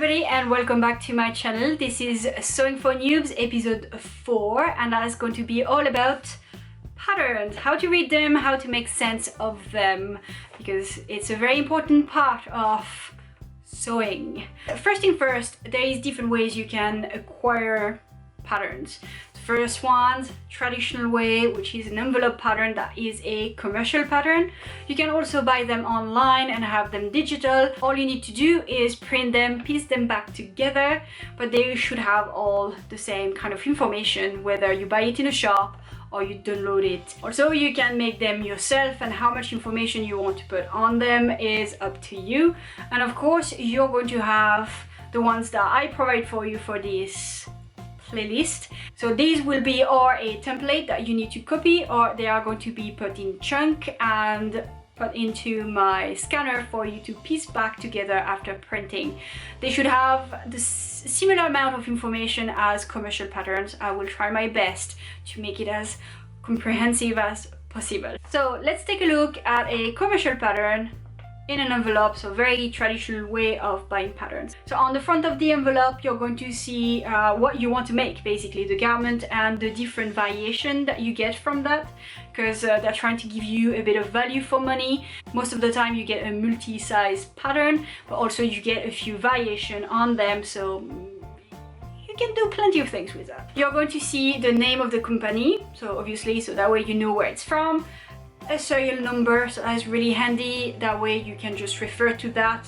everybody and welcome back to my channel. This is Sewing for Noobs episode 4 and that's going to be all about patterns, how to read them, how to make sense of them, because it's a very important part of sewing. First thing first, there is different ways you can acquire patterns. First one, traditional way, which is an envelope pattern that is a commercial pattern. You can also buy them online and have them digital. All you need to do is print them, piece them back together, but they should have all the same kind of information, whether you buy it in a shop or you download it. Also, you can make them yourself, and how much information you want to put on them is up to you. And of course, you're going to have the ones that I provide for you for this playlist. So these will be or a template that you need to copy, or they are going to be put in chunk and put into my scanner for you to piece back together after printing. They should have the similar amount of information as commercial patterns. I will try my best to make it as comprehensive as possible. So let's take a look at a commercial pattern in an envelope, so very traditional way of buying patterns. So on the front of the envelope, you're going to see what you want to make, basically the garment and the different variation that you get from that, because they're trying to give you a bit of value for money. Most of the time you get a multi-size pattern, but also you get a few variation on them, so you can do plenty of things with that. You're going to see the name of the company, so obviously, so that way you know where it's from. A serial number, so that's really handy. That way you can just refer to that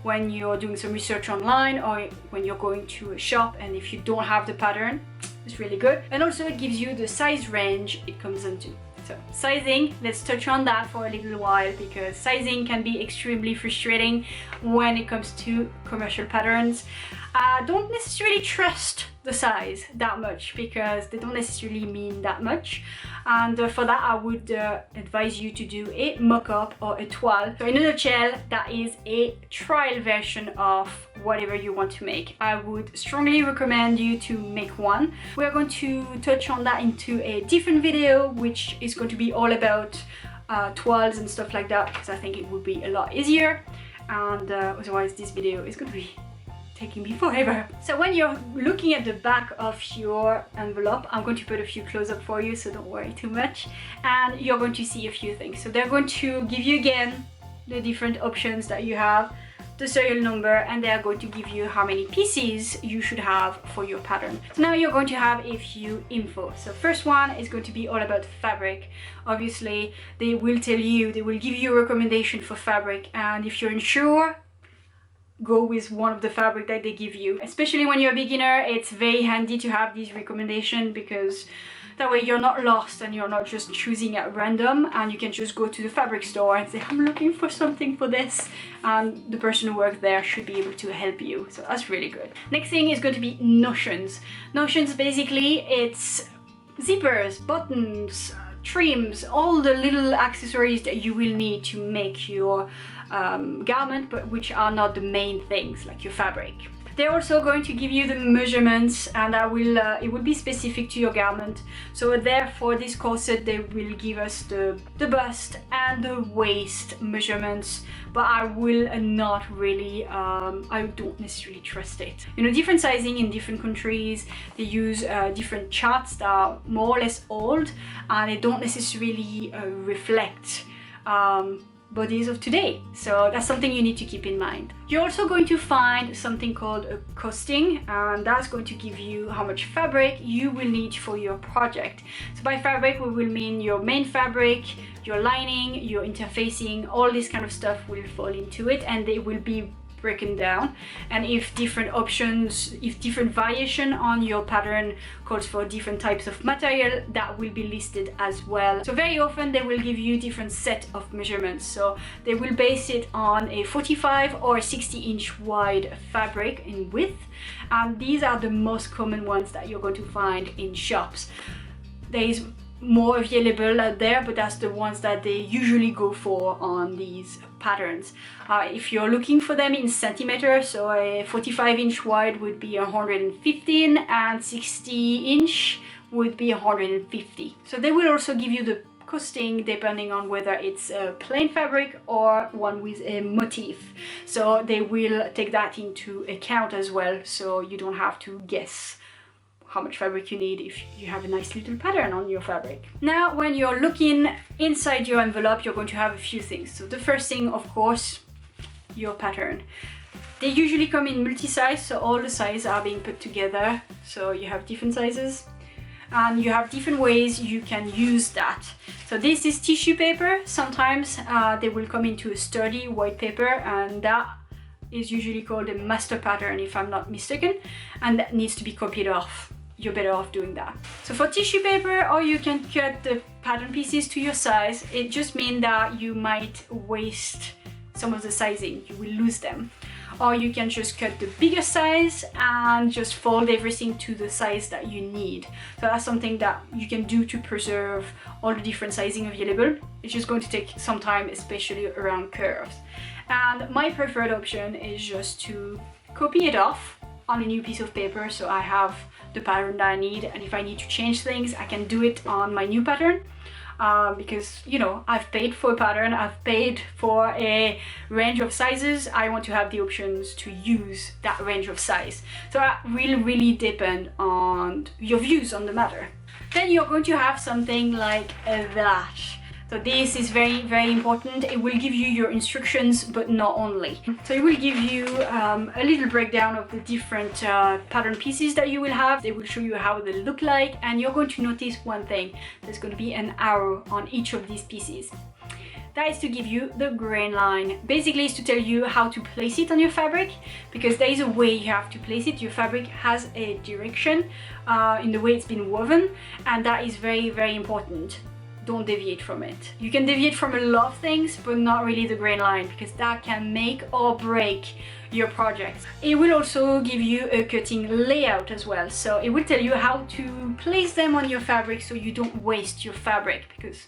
when you're doing some research online or when you're going to a shop, and if you don't have the pattern, it's really good. And also it gives you the size range it comes into. So sizing, let's touch on that for a little while, because sizing can be extremely frustrating when it comes to commercial patterns. Don't necessarily trust the size that much, because they don't necessarily mean that much, and for that I would advise you to do a mock-up or a toile. So in a nutshell, that is a trial version of whatever you want to make. I would strongly recommend you to make one. We're going to touch on that into a different video, which is going to be all about toiles and stuff like that, because I think it would be a lot easier, and otherwise this video is going to be taking me forever. So when you're looking at the back of your envelope, I'm going to put a few close-up for you, so don't worry too much, and you're going to see a few things. So they're going to give you again the different options that you have, the serial number, and they are going to give you how many pieces you should have for your pattern. So now you're going to have a few info. So first one is going to be all about fabric. Obviously they will tell you, they will give you a recommendation for fabric, and if you're unsure, go with one of the fabric that they give you. Especially when you're a beginner, it's very handy to have these recommendations, because that way you're not lost and you're not just choosing at random, and you can just go to the fabric store and say, I'm looking for something for this, and the person who works there should be able to help you. So that's really good. Next thing is going to be notions. Notions, basically it's zippers, buttons, trims, all the little accessories that you will need to make your garment, but which are not the main things like your fabric. They're also going to give you the measurements, and I will it will be specific to your garment. So therefore this corset, they will give us the bust and the waist measurements, but I will not really I don't necessarily trust it. You know, different sizing in different countries, they use different charts that are more or less old, and they don't necessarily reflect bodies of today. So that's something you need to keep in mind. You're also going to find something called a costing, and that's going to give you how much fabric you will need for your project. So by fabric, we will mean your main fabric, your lining, your interfacing, all this kind of stuff will fall into it, and they will be broken down. And if different options, if different variation on your pattern calls for different types of material, that will be listed as well. So very often they will give you different set of measurements. So they will base it on a 45 or 60-inch wide fabric in width, and these are the most common ones that you're going to find in shops. There is more available out there, but that's the ones that they usually go for on these patterns. If you're looking for them in centimeters, so a 45-inch wide would be 115 and 60-inch would be 150. So they will also give you the costing depending on whether it's a plain fabric or one with a motif. So they will take that into account as well, so you don't have to guess how much fabric you need if you have a nice little pattern on your fabric. Now, when you're looking inside your envelope, you're going to have a few things. So the first thing, of course, your pattern. They usually come in multi-size, so all the sizes are being put together. So you have different sizes and you have different ways you can use that. So this is tissue paper. Sometimes they will come into a sturdy white paper, and that is usually called a master pattern if I'm not mistaken, and that needs to be copied off. You're better off doing that. So for tissue paper, or you can cut the pattern pieces to your size. It just means that you might waste some of the sizing, you will lose them. Or you can just cut the bigger size and just fold everything to the size that you need. So that's something that you can do to preserve all the different sizing available. It's just going to take some time, especially around curves. And my preferred option is just to copy it off on a new piece of paper, so I have the pattern that I need, and if I need to change things, I can do it on my new pattern. Because, you know, I've paid for a pattern, I've paid for a range of sizes, I want to have the options to use that range of size. So that will really depend on your views on the matter. Then you're going to have something like that. So this is very, very important. It will give you your instructions, but not only. So it will give you a little breakdown of the different pattern pieces that you will have. They will show you how they look like, and you're going to notice one thing. There's going to be an arrow on each of these pieces. That is to give you the grain line. Basically, it's to tell you how to place it on your fabric, because there is a way you have to place it. Your fabric has a direction in the way it's been woven, and that is very, very important. Don't deviate from it. You can deviate from a lot of things, but not really the grain line, because that can make or break your project. It will also give you a cutting layout as well. So it will tell you how to place them on your fabric so you don't waste your fabric, because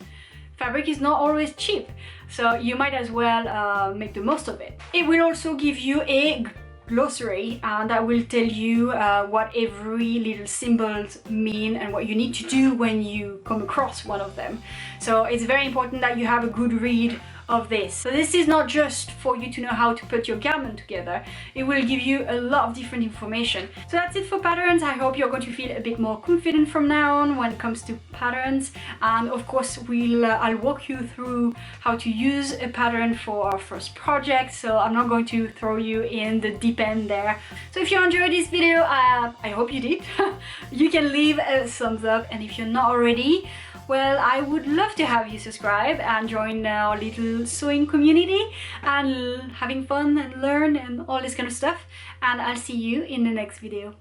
fabric is not always cheap. So you might as well make the most of it. It will also give you a glossary, and that will tell you what every little symbols mean and what you need to do when you come across one of them. So it's very important that you have a good read of this. So this is not just for you to know how to put your garment together, it will give you a lot of different information. So that's it for patterns. I hope you're going to feel a bit more confident from now on when it comes to patterns, and of course I'll walk you through how to use a pattern for our first project, so I'm not going to throw you in the deep end there. So if you enjoyed this video, I hope you did. You can leave a thumbs up, and if you're not already, well, I would love to have you subscribe and join our little sewing community and having fun and learn and all this kind of stuff. And I'll see you in the next video.